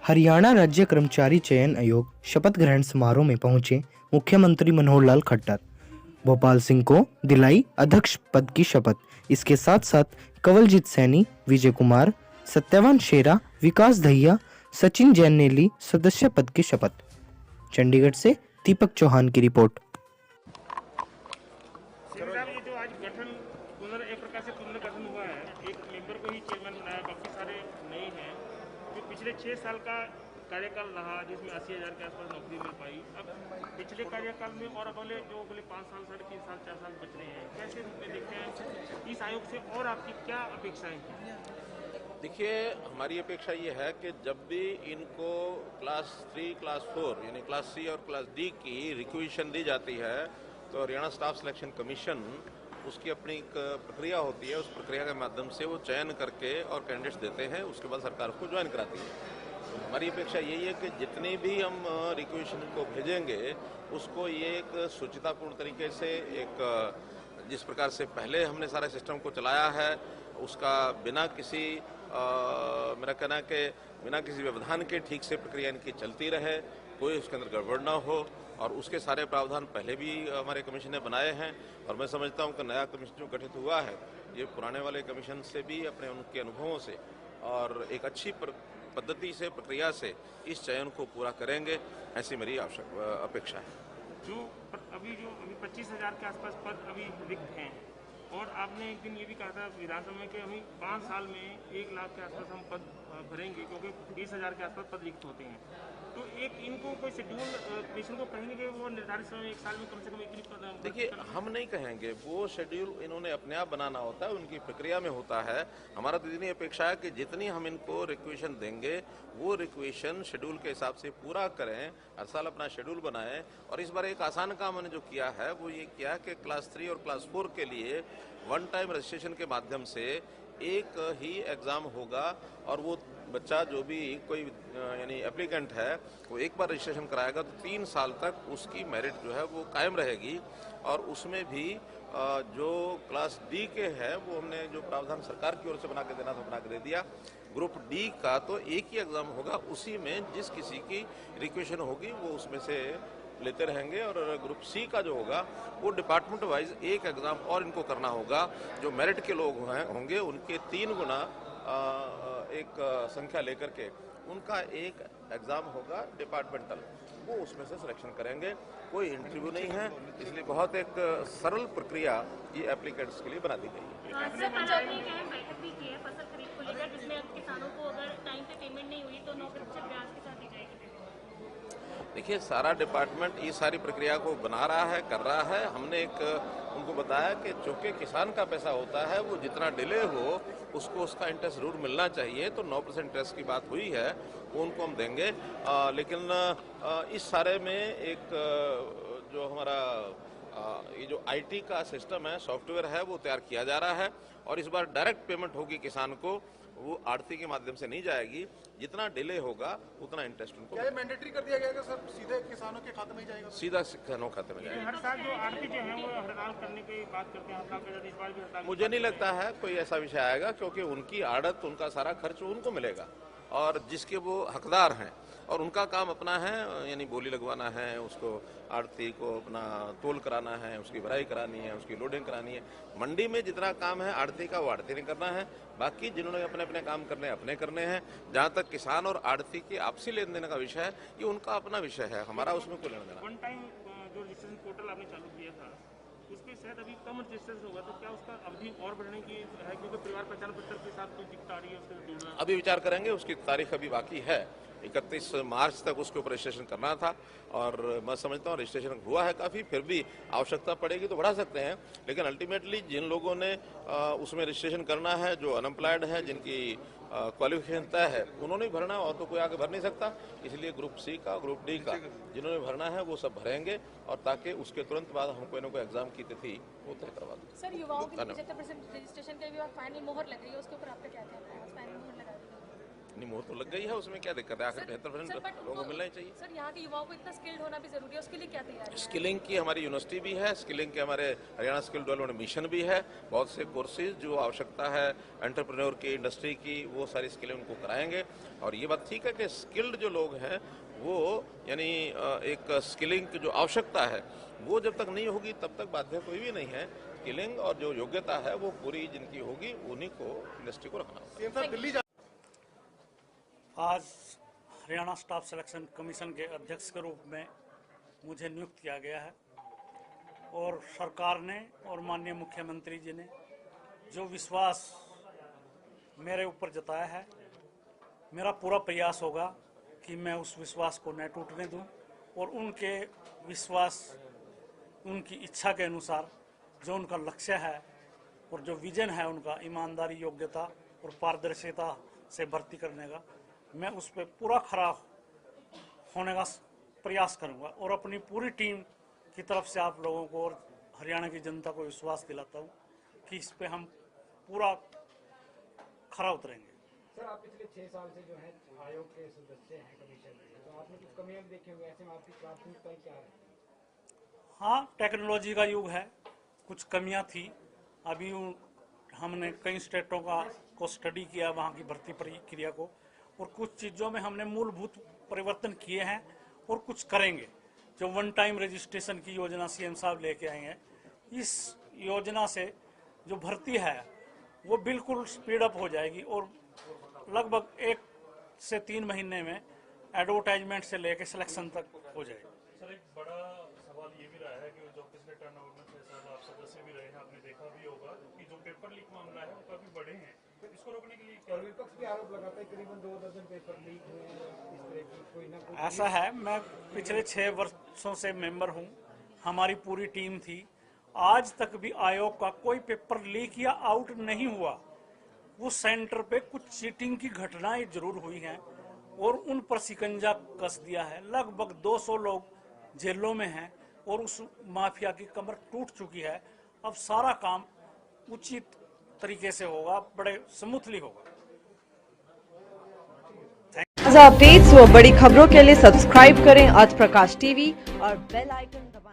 हरियाणा राज्य कर्मचारी चयन आयोग शपथ ग्रहण समारोह में पहुंचे मुख्यमंत्री मनोहर लाल खट्टर। भोपाल सिंह को दिलाई अध्यक्ष पद की शपथ। इसके साथ साथ कंवलजीत सैनी, विजय कुमार, सत्यवान शेरा, विकास दहिया, सचिन जैन ने ली सदस्य पद की शपथ। चंडीगढ़ से दीपक चौहान की रिपोर्ट। ये जो आज गठन एक प्रकार से पुनर्गठन हुआ है, एक मेंबर को ही चेयरमैन बनाया, बाकी सारे नए हैं। जो पिछले 6 साल का कार्यकाल रहा जिसमें 80,000 के आसपास नौकरी मिल पाई, अब पिछले कार्यकाल में और अगले 5 साल, 3.5 साल, 4 साल बच रहे हैं, कैसे देखते हैं इस आयोग से और आपकी क्या अपेक्षाएं हैं? देखिए, हमारी अपेक्षा ये है कि जब भी इनको क्लास 3, क्लास 4 यानी क्लास सी और क्लास डी की रिक्वेशन दी जाती है तो हरियाणा स्टाफ सिलेक्शन कमीशन उसकी अपनी एक प्रक्रिया होती है। उस प्रक्रिया के माध्यम से वो चयन करके और कैंडिडेट्स देते हैं, उसके बाद सरकार उसको ज्वाइन कराती है। तो हमारी अपेक्षा यही है कि जितनी भी हम रिक्वेशन को भेजेंगे उसको ये एक शुचितापूर्ण तरीके से जिस प्रकार से पहले हमने सारे सिस्टम को चलाया है उसका बिना किसी मेरा कहना है कि बिना किसी व्यवधान के ठीक से प्रक्रिया इनकी चलती रहे, कोई उसके अंदर गड़बड़ ना हो। और उसके सारे प्रावधान पहले भी हमारे कमीशन ने बनाए हैं और मैं समझता हूं कि नया कमीशन जो गठित हुआ है ये पुराने वाले कमीशन से भी अपने उनके अनुभवों से और एक अच्छी पद्धति से प्रक्रिया से इस चयन को पूरा करेंगे, ऐसी मेरी अपेक्षा है। जो अभी 25,000 के आसपास पद अभी रिक्त हैं और आपने एक दिन ये भी कहा था विधानसभा में कि हम 5 साल में 1 लाख के आसपास हम पद भरेंगे क्योंकि 20,000 के आसपास पद रिक्त होते हैं। तो एक इनको कोई शेड्यूल कमीशन को कहेंगे कि वो निर्धारित समय 1 साल में कम से कम इतनी पद। देखिए, हम नहीं कहेंगे, वो शेड्यूल इन्होंने अपने आप बनाना होता है, उनकी प्रक्रिया में होता है। हमारा तो इतनी अपेक्षा है कि जितनी हम इनको रिक्वेशन देंगे वो रिक्वेशन शेड्यूल के हिसाब से पूरा करें, हर साल अपना शेड्यूल बनाएं। और इस बार एक आसान काम हमने जो किया है वो ये किया कि क्लास 3 और क्लास 4 के लिए वन टाइम रजिस्ट्रेशन के माध्यम से एक ही एग्ज़ाम होगा और वो बच्चा जो भी कोई यानी एप्लीकेंट है वो एक बार रजिस्ट्रेशन कराएगा तो 3 साल तक उसकी मेरिट जो है वो कायम रहेगी। और उसमें भी जो क्लास डी के है वो हमने जो प्रावधान सरकार की ओर से बना के देना था बना के दे दिया। ग्रुप डी का तो एक ही एग्ज़ाम होगा, उसी में जिस किसी की रिक्वेशन होगी वो उसमें से लेते रहेंगे। और ग्रुप सी का जो होगा वो डिपार्टमेंट वाइज एक एग्ज़ाम और इनको करना होगा। जो मेरिट के लोग होंगे उनके 3 गुना एक संख्या लेकर के उनका एक एग्ज़ाम होगा डिपार्टमेंटल, वो उसमें से सिलेक्शन करेंगे। कोई इंटरव्यू नहीं है, इसलिए बहुत एक सरल प्रक्रिया ये एप्लीकेंट्स के लिए बना दी गई है। पंजाब में बैठक भी की है फसल खरीद को लेकर, जिसमें किसानों को अगर टाइम पे पेमेंट नहीं हुई तो 9% ब्याज के साथ दी जाएगी। देखिए, सारा डिपार्टमेंट ये सारी प्रक्रिया को बना रहा है, कर रहा है। हमने उनको बताया कि चूंकि किसान का पैसा होता है वो जितना डिले हो उसको उसका इंटरेस्ट जरूर मिलना चाहिए, तो 9% इंटरेस्ट की बात हुई है वो उनको हम देंगे। लेकिन इस सारे में एक जो हमारा ये जो आईटी का सिस्टम है, सॉफ्टवेयर है, वो तैयार किया जा रहा है और इस बार डायरेक्ट पेमेंट होगी किसान को, वो आड़ती के माध्यम से नहीं जाएगी। जितना डिले होगा उतना इंटरेस्ट उनको। क्या मैंडेटरी कर दिया गया सर, सीधे किसानों के खाते में ही जाएगा? सीधा किसानों खाते में जाएगा। हर साल जो आड़ती जो है वो हड़ताल करने की बात करते हैं, हड़ताल इस बार भी हड़ताल। मुझे नहीं लगता है कोई ऐसा विषय आएगा, क्योंकि उनकी आड़त, उनका सारा खर्च उनको मिलेगा और जिसके वो हकदार हैं और उनका काम अपना है, यानी बोली लगवाना है, उसको आड़ती को अपना तोल कराना है, उसकी भराई करानी है, उसकी लोडिंग करानी है। मंडी में जितना काम है आड़ती का वो आड़ती ने करना है, बाकी जिन्होंने अपने अपने काम करने अपने करने हैं। जहाँ तक किसान और आड़ती की आपसी लेन देन का विषय है ये उनका अपना विषय है, हमारा उसमें कोई लेना देना। वन टाइम जो रजिस्ट्रेशन पोर्टल आपने चालू किया था उसके शायद अभी कम रजिस्ट्रेशन होगा, तो क्या उसका अवधि और बढ़ने की है? क्योंकि परिवार पहचान पत्र के साथ कोई दिक्कत आ रही है उससे जुड़ना। अभी विचार करेंगे, उसकी तारीख अभी बाकी है, 31 मार्च तक उसके ऊपर रजिस्ट्रेशन करना था और मैं समझता हूँ रजिस्ट्रेशन हुआ है काफ़ी, फिर भी आवश्यकता पड़ेगी तो बढ़ा सकते हैं। लेकिन अल्टीमेटली जिन लोगों ने उसमें रजिस्ट्रेशन करना है, जो अनएम्प्लॉयड है, जिनकी क्वालिफिकेशन तय है, उन्होंने भरना और तो कोई आगे भर नहीं सकता। इसलिए ग्रुप सी का, ग्रुप डी का जिन्होंने भरना है वो सब भरेंगे और ताकि उसके तुरंत बाद हम कोई ना कोई एग्जाम की तिथि वो तय करवा दें। सर, युवाओं के 75% रजिस्ट्रेशन का भी फाइनल मोहर लग रही है, उसके ऊपर आपका क्या कहना है? फाइनल मोहर लगा दी नहीं, मोहर तो लग गई है, उसमें क्या दिक्कत है? आखिर 75% लोगों को मिलना ही चाहिए। सर यहाँ के युवाओं को इतना स्किल्ड होना भी जरूरी है, उसके लिए क्या तैयारी है? स्किलिंग की हमारी यूनिवर्सिटी भी है, स्किलिंग के हमारे हरियाणा स्किल डेवलपमेंट मिशन भी है, बहुत से कोर्सेज जो आवश्यकता है एंटरप्रेन्योर की, इंडस्ट्री की, वो सारी स्किलें उनको कराएंगे। और ये बात ठीक है कि स्किल्ड जो लोग हैं वो यानी एक स्किलिंग की जो आवश्यकता है वो जब तक नहीं होगी तब तक बाध्य कोई भी नहीं है। स्किलिंग और जो योग्यता है वो पूरी जिनकी होगी उन्हीं को इंडस्ट्री को रखना होगा। सीएम साहब दिल्ली आज हरियाणा स्टाफ सिलेक्शन कमीशन के अध्यक्ष के रूप में मुझे नियुक्त किया गया है और सरकार ने और माननीय मुख्यमंत्री जी ने जो विश्वास मेरे ऊपर जताया है, मेरा पूरा प्रयास होगा कि मैं उस विश्वास को न टूटने दूं और उनके विश्वास, उनकी इच्छा के अनुसार जो उनका लक्ष्य है और जो विजन है उनका ईमानदारी, योग्यता और पारदर्शिता से भर्ती करने का, मैं उस पर पूरा खरा होने का प्रयास करूंगा और अपनी पूरी टीम की तरफ से आप लोगों को और हरियाणा की जनता को विश्वास दिलाता हूं कि इस पे हम पूरा खरा उतरेंगे। सर, आप पिछले 6 साल से जो है आयोग के सदस्य हैं कमीशन में, तो आपने कुछ कमियां भी देखी होंगी, ऐसे में आपकी प्राथमिकताएं क्या है? हाँ, टेक्नोलॉजी का युग है, कुछ कमियां थी। अभी हमने कई स्टेटों को स्टडी किया, वहाँ की भर्ती प्रक्रिया को, और कुछ चीज़ों में हमने मूलभूत परिवर्तन किए हैं और कुछ करेंगे। जो वन टाइम रजिस्ट्रेशन की योजना सीएम साहब लेके आए हैं, इस योजना से जो भर्ती है वो बिल्कुल स्पीड अप हो जाएगी और लगभग 1 से 3 महीने में एडवर्टाइजमेंट से लेके सिलेक्शन तक हो जाएगी। सर, एक बड़ा सवाल ये भी रहा है कि जो पिछले टर्नओवर में 6 साल आप सदस्य भी रहे हैं, आपने देखा भी होगा कि जो पेपर लीक मामला है वो काफी बड़े हैं, तो इसको रोकने के लिए क्या? और विपक्ष भी आरोप लगाता है करीबन 2 दर्जन पेपर लीक हुए हैं, इस तरह की कोई ना कोई। ऐसा है, मैं पिछले 6 वर्षों से मेंबर हूं, हमारी पूरी टीम थी, आज तक भी आयोग का कोई पेपर लीक या आउट नहीं हुआ। वो सेंटर पे कुछ चीटिंग की घटनाएं जरूर हुई हैं और उन पर शिकंजा कस दिया है। लगभग 200 लोग जेलों में हैं और उस माफिया की कमर टूट चुकी है। अब सारा काम उचित तरीके से होगा, बड़े स्मूथली होगा। अपडेट्स व बड़ी खबरों के लिए सब्सक्राइब करें आज प्रकाश टीवी और बेल आइकन दबाएं।